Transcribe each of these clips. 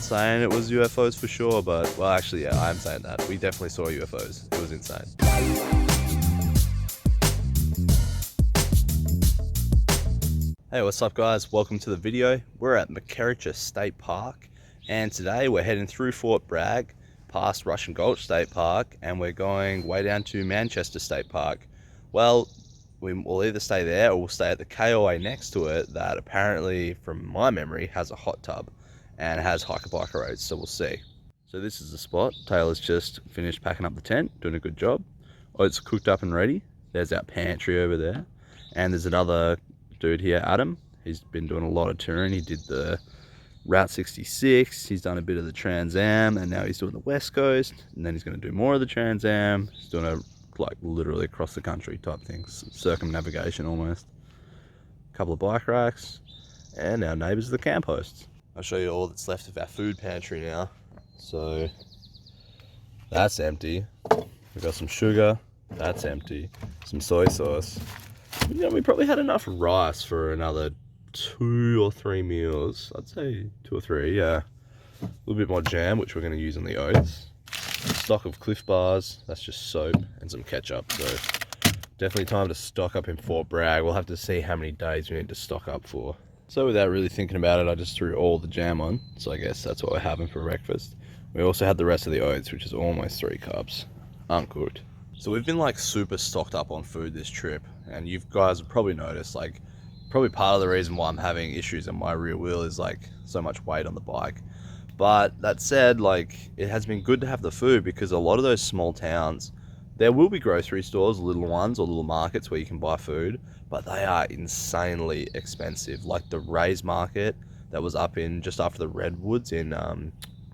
saying it was UFOs for sure, but, well, actually, yeah, I'm saying that. We definitely saw UFOs. It was insane. Hey, what's up, guys? Welcome to the video. We're at MacKerricher State Park, and today we're heading through Fort Bragg, past Russian Gulch State Park, and we're going way down to Manchester State Park. Well, we'll either stay there or we'll stay at the KOA next to it that apparently, from my memory, has a hot tub and has hiker-biker roads, so we'll see. So this is the spot. Taylor's just finished packing up the tent, doing a good job. Oh, it's cooked up and ready. There's our pantry over there, and there's another dude here, Adam. He's been doing a lot of touring. He did the Route 66, he's done a bit of the Trans Am, and now he's doing the West Coast, and then he's going to do more of the Trans Am. He's doing a like literally across the country type things, circumnavigation almost. A couple of bike racks, and our neighbours are the camp hosts. I'll show you all that's left of our food pantry now. So that's empty. We've got some sugar, that's empty. Some soy sauce. You know, we probably had enough rice for another 2 or 3 meals. I'd say 2 or 3, yeah. A little bit more jam, which we're going to use on the oats. Stock of Cliff Bars, that's just soap, and some ketchup. So definitely time to stock up in Fort Bragg. We'll have to see how many days we need to stock up for. So without really thinking about it, I just threw all the jam on. So I guess that's what we're having for breakfast. We also had the rest of the oats, which is almost 3 cups, uncooked. So we've been like super stocked up on food this trip, and you guys have probably noticed, like, probably part of the reason why I'm having issues in my rear wheel is like so much weight on the bike. But that said, like, it has been good to have the food, because a lot of those small towns, there will be grocery stores, little ones or little markets where you can buy food, but they are insanely expensive. Like the Ray's market that was up in just after the Redwoods in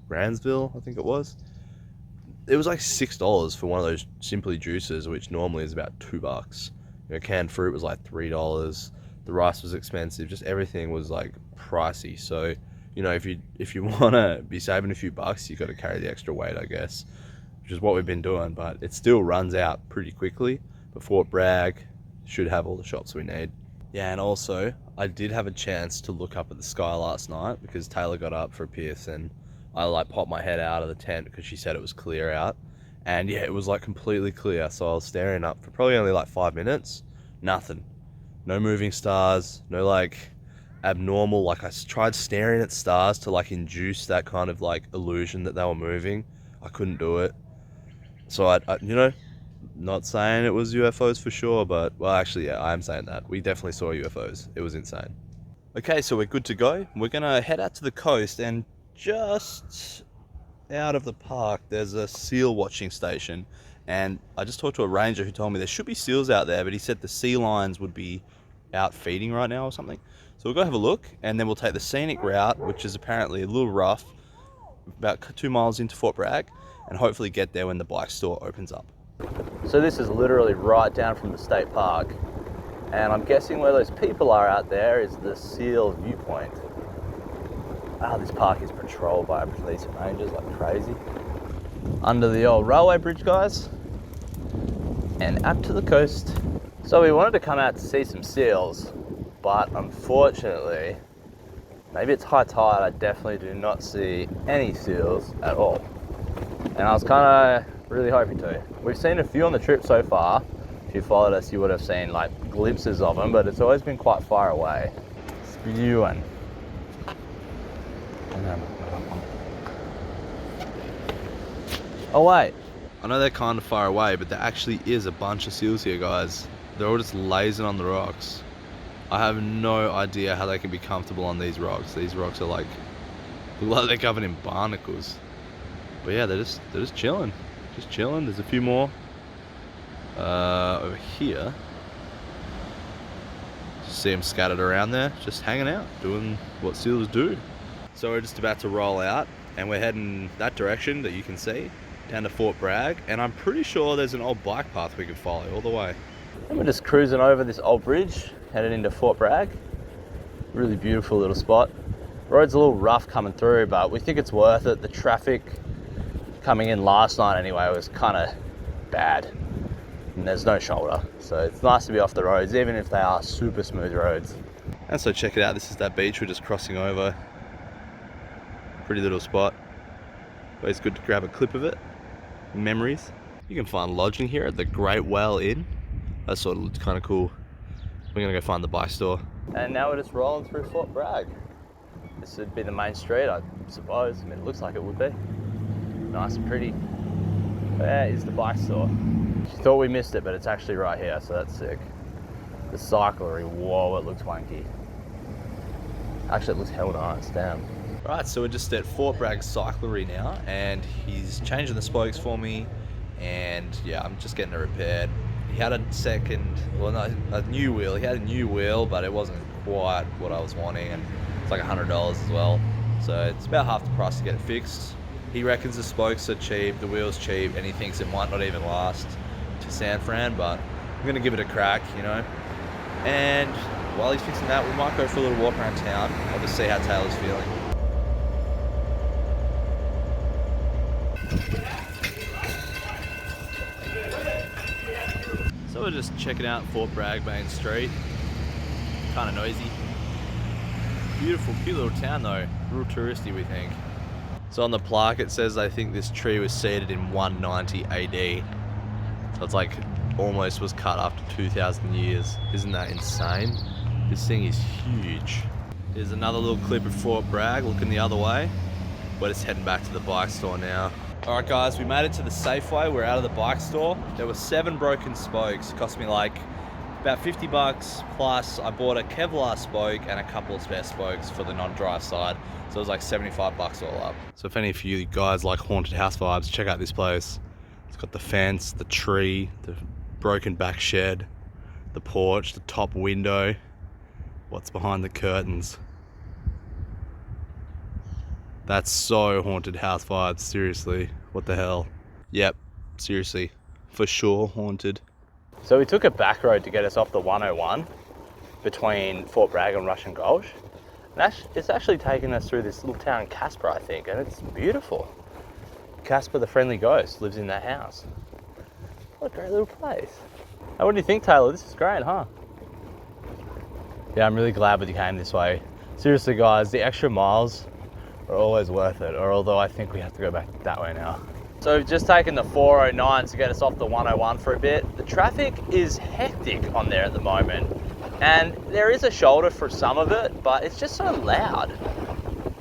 Grandsville, I think it was like $6 for one of those Simply juices, which normally is about $2. You know, canned fruit was like $3. The rice was expensive. Just everything was like pricey. So, you know, if you want to be saving a few bucks, you got to carry the extra weight, I guess, which is what we've been doing. But it still runs out pretty quickly. But Fort Bragg should have all the shops we need. Yeah, and also I did have a chance to look up at the sky last night, because Taylor got up for a piss and I like popped my head out of the tent because she said it was clear out. And yeah, it was like completely clear. So I was staring up for probably only like 5 minutes. Nothing. No moving stars, no like abnormal, like I tried staring at stars to like induce that kind of like illusion that they were moving. I couldn't do it. So I you know, not saying it was UFOs for sure, but, well, actually, yeah, I am saying that. We definitely saw UFOs. It was insane. Okay, so we're good to go. We're gonna head out to the coast, and just out of the park, there's a seal watching station. And I just talked to a ranger who told me there should be seals out there, but he said the sea lions would be out feeding right now or something. So we'll go have a look, and then we'll take the scenic route, which is apparently a little rough, about 2 miles into Fort Bragg, and hopefully get there when the bike store opens up. So this is literally right down from the state park, and I'm guessing where those people are out there is the seal viewpoint. Ah, this park is patrolled by police and rangers like crazy. Under the old railway bridge, guys, and up to the coast. So we wanted to come out to see some seals, but unfortunately, maybe it's high tide, I definitely do not see any seals at all. And I was kind of really hoping to. We've seen a few on the trip so far. If you followed us, you would have seen like glimpses of them, but it's always been quite far away. Spewing. Oh wait, I know they're kind of far away, but there actually is a bunch of seals here, guys. They're all just lazing on the rocks. I have no idea how they can be comfortable on these rocks. These rocks are like, look like they're covered in barnacles. But yeah, they're just chilling. Just chilling. There's a few more over here. Just see them scattered around there, just hanging out, doing what seals do. So we're just about to roll out, and we're heading that direction that you can see, down to Fort Bragg, and I'm pretty sure there's an old bike path we could follow all the way. And we're just cruising over this old bridge, headed into Fort Bragg. Really beautiful little spot. Road's a little rough coming through, but we think it's worth it. The traffic coming in last night anyway was kind of bad, and there's no shoulder, so it's nice to be off the roads, even if they are super smooth roads. And so check it out, this is that beach we're just crossing over. Pretty little spot. Always good to grab a clip of it. Memories. You can find lodging here at the Great Well Inn. That sort of looks kind of cool. We're gonna go find the bike store. And now we're just rolling through Fort Bragg. This would be the main street, I suppose. I mean, it looks like it would be. Nice and pretty. Where is the bike store? She thought we missed it, but it's actually right here, so that's sick. The cyclery, whoa, it looks wanky. Actually, it looks hell nice, damn. Right, so we're just at Fort Bragg Cyclery now, and he's changing the spokes for me, and yeah, I'm just getting it repaired. He had a new wheel. He had a new wheel, but it wasn't quite what I was wanting, and it's like $100 as well. So it's about half the price to get it fixed. He reckons the spokes are cheap, the wheel's cheap, and he thinks it might not even last to San Fran, but I'm gonna give it a crack, you know. And while he's fixing that, we might go for a little walk around town. I'll just see how Taylor's feeling. So we're just checking out Fort Bragg Main Street. Kind of noisy. Beautiful, cute little town though. Real touristy, we think. So on the plaque it says, I think this tree was seeded in 190 AD. So it's like almost was cut after 2,000 years. Isn't that insane? This thing is huge. Here's another little clip of Fort Bragg looking the other way. We're just heading back to the bike store now. Alright guys, we made it to the Safeway. We're out of the bike store. There were 7 broken spokes. It cost me like about 50 bucks, plus I bought a Kevlar spoke and a couple of spare spokes for the non-dry side. So it was like 75 bucks all up. So if any of you guys like haunted house vibes, check out this place. It's got the fence, the tree, the broken back shed, the porch, the top window. What's behind the curtains? That's so haunted house vibes, seriously. What the hell? Yep, seriously, for sure haunted. So we took a back road to get us off the 101 between Fort Bragg and Russian Gulch. And it's actually taken us through this little town, Casper, I think, and it's beautiful. Casper the Friendly Ghost lives in that house. What a great little place. Hey, what do you think, Taylor? This is great, huh? Yeah, I'm really glad we came this way. Seriously, guys, the extra miles are always worth it, or although I think we have to go back that way now. So we've just taken the 409 to get us off the 101 for a bit. The traffic is hectic on there at the moment, and there is a shoulder for some of it, but it's just so loud.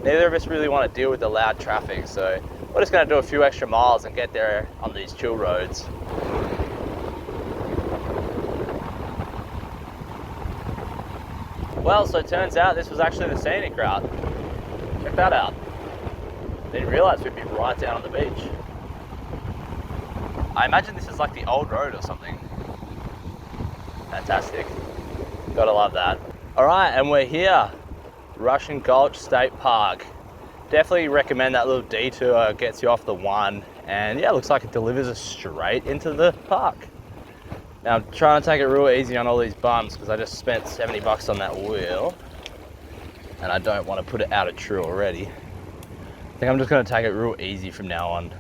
Neither of us really want to deal with the loud traffic, so we're just going to do a few extra miles and get there on these chill roads. Well, so it turns out this was actually the scenic route. Check that out. Didn't realise we'd be right down on the beach. I imagine this is like the old road or something. Fantastic. Gotta love that. Alright, and we're here. Russian Gulch State Park. Definitely recommend that little detour. It gets you off the 1. And yeah, it looks like it delivers us straight into the park. Now I'm trying to take it real easy on all these bumps because I just spent 70 bucks on that wheel. And I don't want to put it out of true already. I think I'm just going to take it real easy from now on,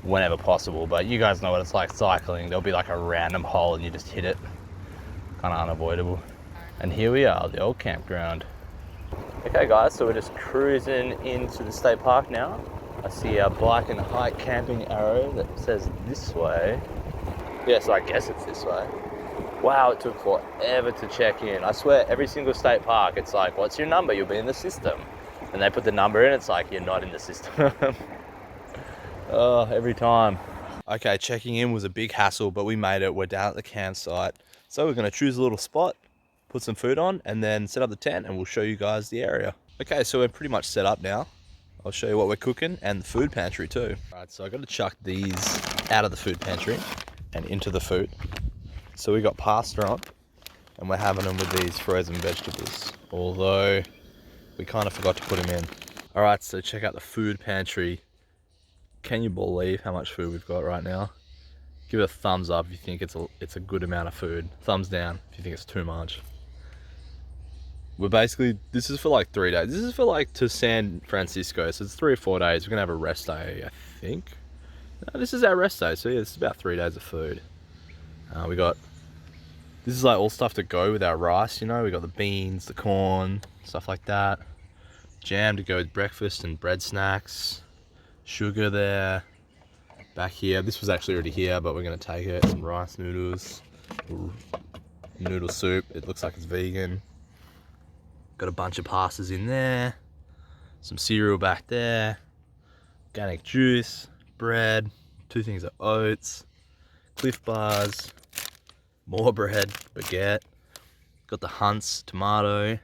whenever possible. But you guys know what it's like cycling. There'll be like a random hole and you just hit it. Kind of unavoidable. And here we are, the old campground. Okay guys, so we're just cruising into the state park now. I see a bike and hike camping arrow that says this way. Yeah, so I guess it's this way. Wow, it took forever to check in. I swear, every single state park, it's like, what's your number? You'll be in the system. And they put the number in, it's like, you're not in the system. Oh, every time. Okay, checking in was a big hassle, but we made it. We're down at the campsite. So we're gonna choose a little spot, put some food on, and then set up the tent, and we'll show you guys the area. Okay, so we're pretty much set up now. I'll show you what we're cooking, and the food pantry too. All right, so I gotta chuck these out of the food pantry and into the food. So we got pasta on, and we're having them with these frozen vegetables, although we kind of forgot to put them in. All right, so check out the food pantry. Can you believe how much food we've got right now? Give it a thumbs up if you think it's a good amount of food. Thumbs down if you think it's too much. We're basically, this is for like 3 days. This is for like to San Francisco, so it's 3 or 4 days. We're gonna have a rest day, I think. No, this is our rest day, so yeah, this is about 3 days of food. We got, this is like all stuff to go with our rice, you know. We got the beans, the corn, stuff like that. jam to go with breakfast and bread snacks. Sugar there. Back here, this was actually already here, but we're gonna take it. Some rice noodles, noodle soup. It looks like it's vegan. Got a bunch of pastas in there. Some cereal back there. Organic juice, bread, 2 things of oats, Cliff Bars, more bread, baguette. Got the Hunt's tomato,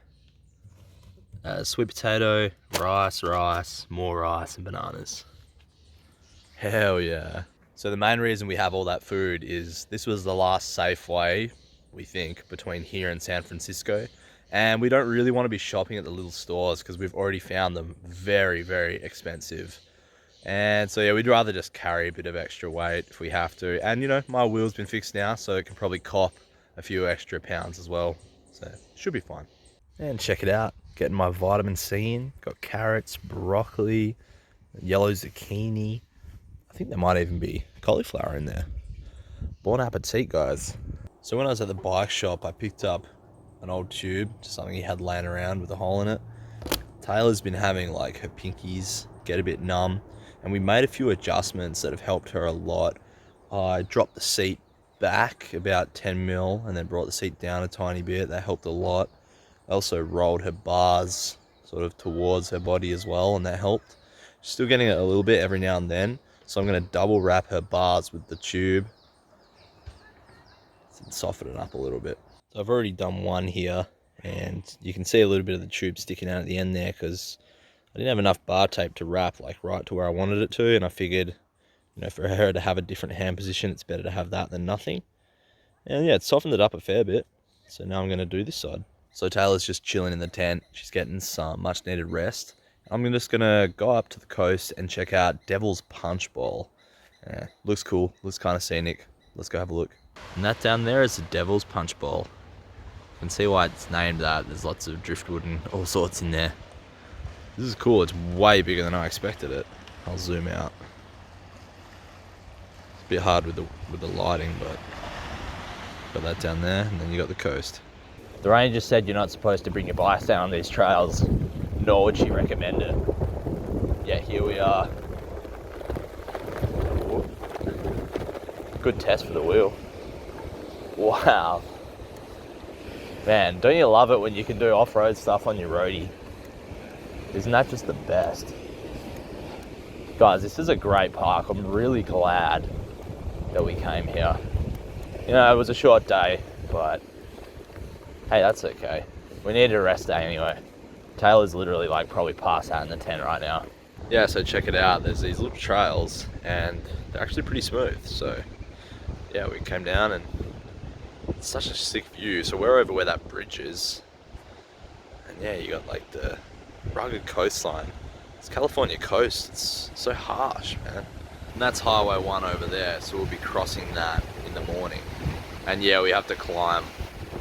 sweet potato, rice, more rice and bananas. Hell yeah. So the main reason we have all that food is this was the last Safeway, we think, between here and San Francisco. And we don't really want to be shopping at the little stores because we've already found them very, very expensive. And so yeah, we'd rather just carry a bit of extra weight if we have to. And you know, my wheel's been fixed now, so it can probably cop a few extra pounds as well. So should be fine. And check it out, getting my vitamin C in. Got carrots, broccoli, yellow zucchini. I think there might even be cauliflower in there. Bon appetit, guys. So when I was at the bike shop, I picked up an old tube, just something he had laying around with a hole in it. Taylor's been having like her pinkies get a bit numb, and we made a few adjustments that have helped her a lot. I dropped the seat back about 10 mil and then brought the seat down a tiny bit. That helped a lot. I also rolled her bars sort of towards her body as well, and that helped. She's still getting it a little bit every now and then, so I'm going to double wrap her bars with the tube and soften it up a little bit. So I've already done one here, and you can see a little bit of the tube sticking out at the end there because I didn't have enough bar tape to wrap like right to where I wanted it to, and I figured, you know, for her to have a different hand position, it's better to have that than nothing. And yeah, it softened it up a fair bit. So now I'm going to do this side. So Taylor's just chilling in the tent. She's getting some much needed rest. I'm just going to go up to the coast and check out Devil's Punch Bowl. Yeah, looks cool, looks kind of scenic. Let's go have a look. And that down there is the Devil's Punch Bowl. You can see why it's named that. There's lots of driftwood and all sorts in there. This is cool. It's way bigger than I expected it. I'll zoom out. It's a bit hard with the lighting, but got that down there, and then you got the coast. The ranger said you're not supposed to bring your bike down on these trails, nor would she recommend it. Yeah, here we are. Ooh. Good test for the wheel. Wow. Man, don't you love it when you can do off-road stuff on your roadie? Isn't that just the best? Guys, this is a great park. I'm really glad that we came here. You know, it was a short day, but hey, that's okay. We needed a rest day anyway. Taylor's literally like probably passed out in the tent right now. Yeah, so check it out. There's these little trails and they're actually pretty smooth. So yeah, we came down and it's such a sick view. So we're over where that bridge is. And yeah, you got like the rugged coastline. It's California coast. It's so harsh, man. And that's Highway 1 over there. So we'll be crossing that in the morning. And yeah, we have to climb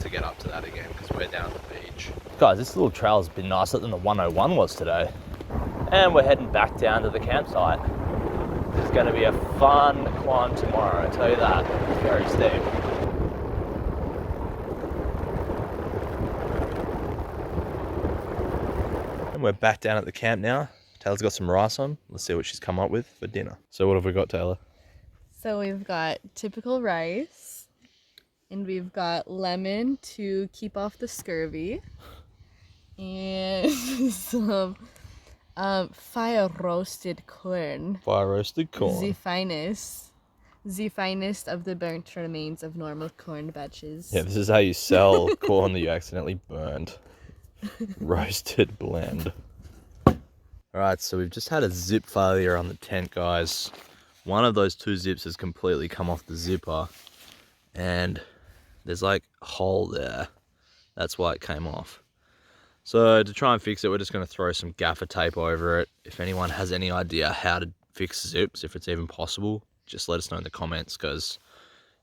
to get up to that again because we're down at the beach. Guys, this little trail's been nicer than the 101 was today. And we're heading back down to the campsite. It's going to be a fun climb tomorrow, I tell you that. It's very steep. And we're back down at the camp now. Taylor's got some rice on. Let's see what she's come up with for dinner. So what have we got, Taylor? So we've got typical rice, and we've got lemon to keep off the scurvy, and some fire roasted corn. Fire roasted corn. The finest of the burnt remains of normal corn batches. Yeah, this is how you sell corn that you accidentally burned. Roasted blend. Alright, so we've just had a zip failure on the tent, guys. One of those 2 zips has completely come off the zipper, and there's like a hole there. That's why it came off. So to try and fix it, we're just going to throw some gaffer tape over it. If anyone has any idea how to fix zips, if it's even possible, just let us know in the comments, because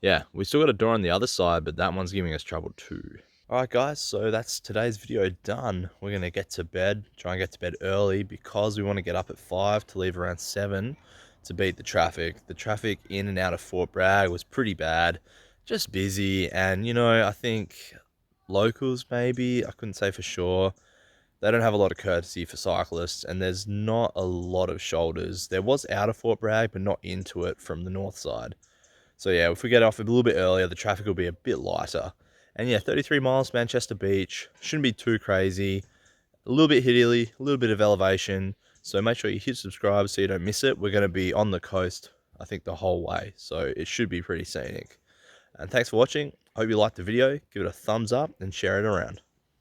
yeah, we still got a door on the other side, but that one's giving us trouble too. Alright guys, so that's today's video done. We're going to get to bed, try and get to bed early because we want to get up at 5 to leave around 7 to beat the traffic. The traffic in and out of Fort Bragg was pretty bad, just busy, and you know, I think locals maybe, I couldn't say for sure, they don't have a lot of courtesy for cyclists, and there's not a lot of shoulders. There was out of Fort Bragg, but not into it from the north side. So yeah, if we get off a little bit earlier, the traffic will be a bit lighter. And yeah, 33 miles, Manchester Beach. Shouldn't be too crazy. A little bit hilly, a little bit of elevation. So make sure you hit subscribe so you don't miss it. We're going to be on the coast, I think, the whole way. So it should be pretty scenic. And thanks for watching. Hope you liked the video. Give it a thumbs up and share it around.